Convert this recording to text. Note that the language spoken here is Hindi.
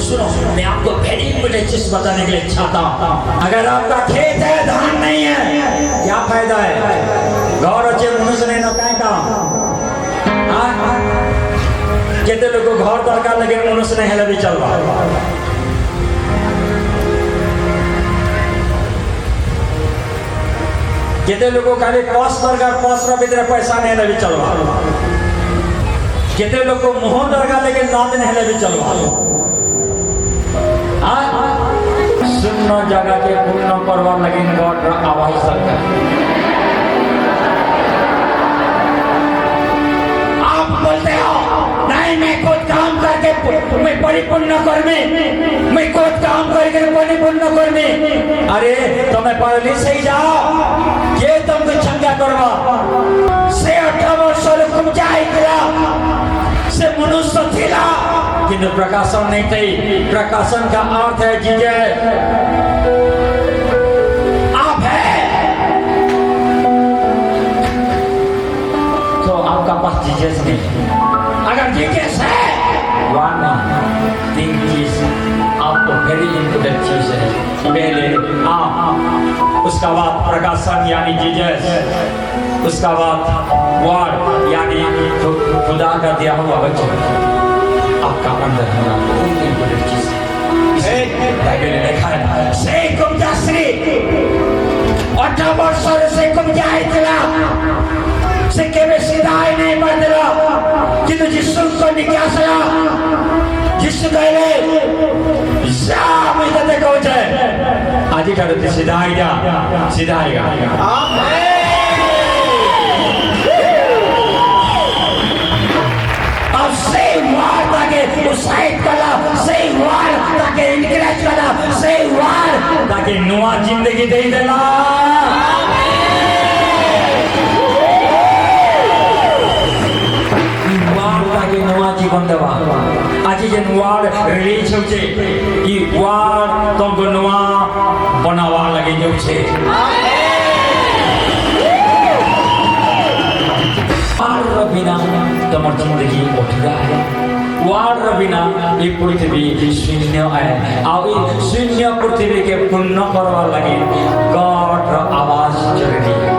सुनो, मैं आपको वेरी इंपॉर्टेंट चीज बताने के लिए चाहता हूँ। अगर आपका खेत है, धान नहीं है, क्या फायदा है? घर अच्छे मनुष्य ने ना कहीं काम केते लोग घर दरकार लगे मनुष्य नहीं हेले भी चलवा। केते लोग खाली पस दरकार, पस रा भीतर पैसा नहीं हेले भी चलवा। केते लोग मुंह दरकार लगे नाद नहीं हेले भी चलवा। शून्य जगह के पूर्ण करवा लगे गॉड रा आवाज सरकार। आप बोलते हो नहीं, मैं खुद काम करके मैं परिपूर्ण कर मैं खुद काम करके परिपूर्ण कर अरे तुम्हें पढ़ने से ही जाओ, ये तुमको चंगा करवा से 18 वर्ष लोग जाइला से मनुष्य थिला किंतु प्रकाशन नहीं थी। प्रकाशन का अर्थ है जीजस आप है, तो आपका पास जीजस नहीं। अगर जीजस है, वन तीन चीज आपको वेरी इंपॉर्टेंट चीज है। पहले आप, उसका बाद प्रकाशन यानी जीजस, उसका बाद वर्ड यानी खुदा का दिया हुआ वचन आपका अंदर होना बहुत इंपॉर्टेंट चीज है। बाइबल में लिखा है से कुम जासरी 18 वर्ष से कुम जाइला से केवे सिधाई नहीं बदला किंतु जिसु को निकासला जिसु कहले जा मैं तते कहूचे आजी ठाडे सिधाईगा आमेन। अब से वार ताके उत्साहित कला, से वार ताके इनकरेज कला, से वार ताके नवा जिंदगी दे देला। नवा जीवन देवा आज जेन वार रिलीज होचे ई वार तुमको नवा बनावा लगे जोछे। वार बिना तमर जिंदगी उठगा है। वार बिना ये पृथ्वी शून्य है। आ शून्य पृथ्वी के पूर्ण करवा लगे गॉड आवाज जरूरी है।